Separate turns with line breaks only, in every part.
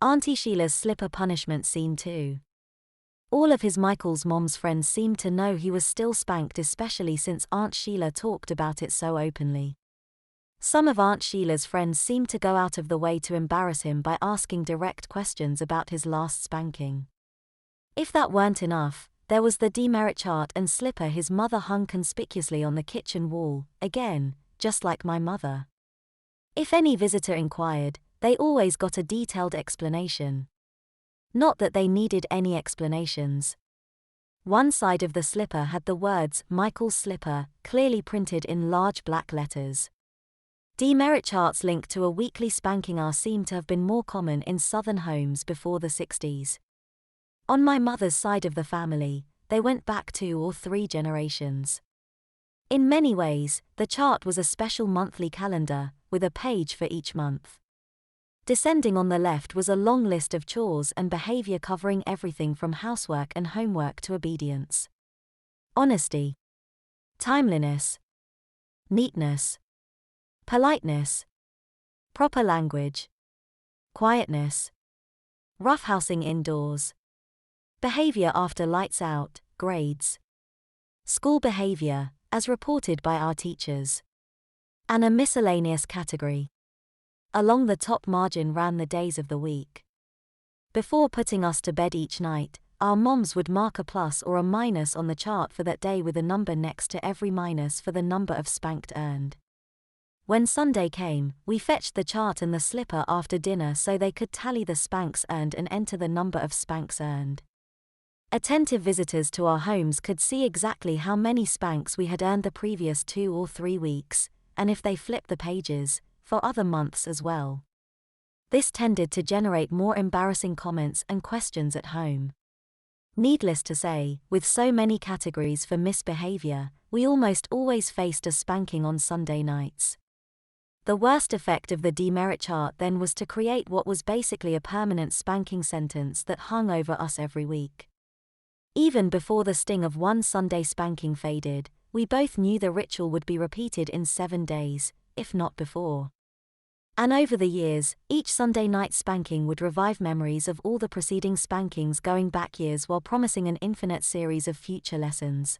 Aunty Sheila's slipper punishment Scene 2. All of his Michael's mom's friends seemed to know he was still spanked, especially since Aunt Sheila talked about it so openly. Some of Aunt Sheila's friends seemed to go out of the way to embarrass him by asking direct questions about his last spanking. If that weren't enough, there was the demerit chart and slipper his mother hung conspicuously on the kitchen wall, again, just like my mother. If any visitor inquired, they always got a detailed explanation. Not that they needed any explanations. One side of the slipper had the words, "Michael's slipper," clearly printed in large black letters. Demerit charts linked to a weekly spanking hour seem to have been more common in southern homes before the 60s. On my mother's side of the family, they went back 2 or 3 generations. In many ways, the chart was a special monthly calendar, with a page for each month. Descending on the left was a long list of chores and behavior covering everything from housework and homework to obedience. Honesty. Timeliness. Neatness. Politeness. Proper language. Quietness. Roughhousing indoors. Behavior after lights out, grades. School behavior, as reported by our teachers. And a miscellaneous category. Along the top margin ran the days of the week. Before putting us to bed each night, our moms would mark a plus or a minus on the chart for that day with a number next to every minus for the number of spanked earned. When Sunday came, we fetched the chart and the slipper after dinner so they could tally the spanks earned and enter the number of spanks earned. Attentive visitors to our homes could see exactly how many spanks we had earned the previous 2 or 3 weeks, and if they flipped the pages, for other months as well. This tended to generate more embarrassing comments and questions at home. Needless to say, with so many categories for misbehavior, we almost always faced a spanking on Sunday nights. The worst effect of the demerit chart then was to create what was basically a permanent spanking sentence that hung over us every week. Even before the sting of one Sunday spanking faded, we both knew the ritual would be repeated in 7 days, if not before. And over the years, each Sunday night spanking would revive memories of all the preceding spankings going back years while promising an infinite series of future lessons.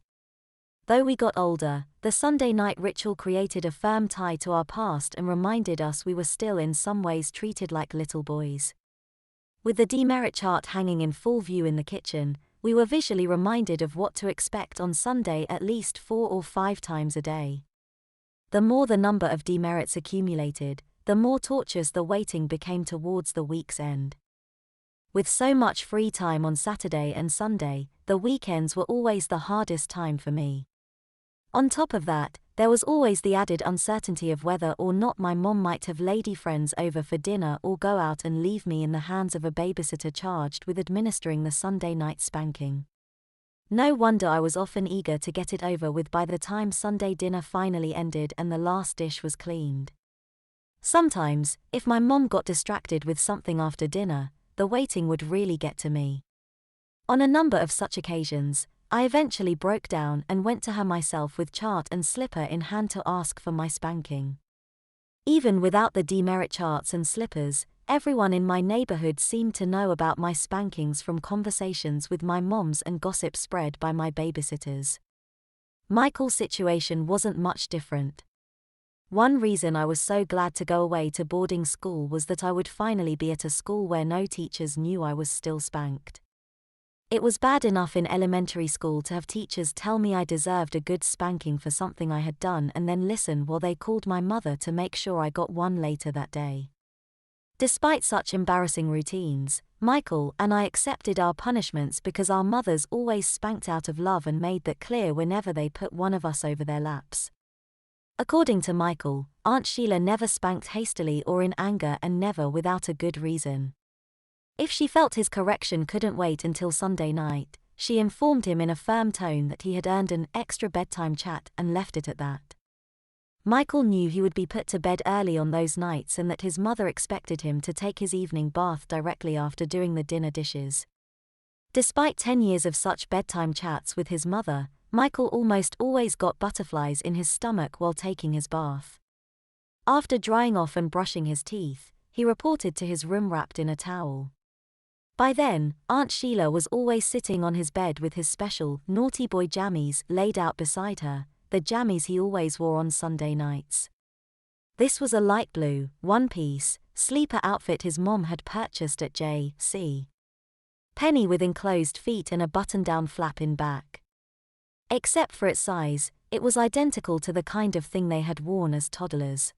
Though we got older, the Sunday night ritual created a firm tie to our past and reminded us we were still in some ways treated like little boys. With the demerit chart hanging in full view in the kitchen, we were visually reminded of what to expect on Sunday at least 4 or 5 times a day. The more the number of demerits accumulated, the more tortuous the waiting became towards the week's end. With so much free time on Saturday and Sunday, the weekends were always the hardest time for me. On top of that, there was always the added uncertainty of whether or not my mom might have lady friends over for dinner or go out and leave me in the hands of a babysitter charged with administering the Sunday night spanking. No wonder I was often eager to get it over with by the time Sunday dinner finally ended and the last dish was cleaned. Sometimes, if my mom got distracted with something after dinner, the waiting would really get to me. On a number of such occasions, I eventually broke down and went to her myself with chart and slipper in hand to ask for my spanking. Even without the demerit charts and slippers, everyone in my neighborhood seemed to know about my spankings from conversations with my moms and gossip spread by my babysitters. Michael's situation wasn't much different. One reason I was so glad to go away to boarding school was that I would finally be at a school where no teachers knew I was still spanked. It was bad enough in elementary school to have teachers tell me I deserved a good spanking for something I had done and then listen while they called my mother to make sure I got one later that day. Despite such embarrassing routines, Michael and I accepted our punishments because our mothers always spanked out of love and made that clear whenever they put one of us over their laps. According to Michael, Aunt Sheila never spanked hastily or in anger and never without a good reason. If she felt his correction couldn't wait until Sunday night, she informed him in a firm tone that he had earned an extra bedtime chat and left it at that. Michael knew he would be put to bed early on those nights and that his mother expected him to take his evening bath directly after doing the dinner dishes. Despite 10 years of such bedtime chats with his mother, Michael almost always got butterflies in his stomach while taking his bath. After drying off and brushing his teeth, he reported to his room wrapped in a towel. By then, Aunt Sheila was always sitting on his bed with his special naughty boy jammies laid out beside her, the jammies he always wore on Sunday nights. This was a light blue, one-piece, sleeper outfit his mom had purchased at J.C. Penney with enclosed feet and a button-down flap in back. Except for its size, it was identical to the kind of thing they had worn as toddlers.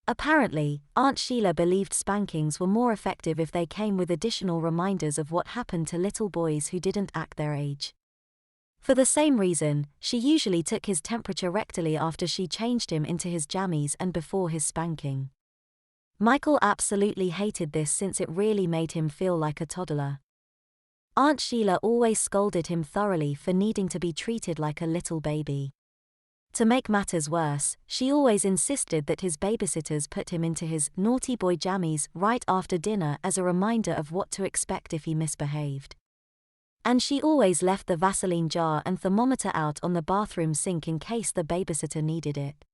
Apparently, Aunt Sheila believed spankings were more effective if they came with additional reminders of what happened to little boys who didn't act their age. For the same reason, she usually took his temperature rectally after she changed him into his jammies and before his spanking. Michael absolutely hated this since it really made him feel like a toddler. Aunt Sheila always scolded him thoroughly for needing to be treated like a little baby. To make matters worse, she always insisted that his babysitters put him into his naughty boy jammies right after dinner as a reminder of what to expect if he misbehaved. And she always left the Vaseline jar and thermometer out on the bathroom sink in case the babysitter needed it.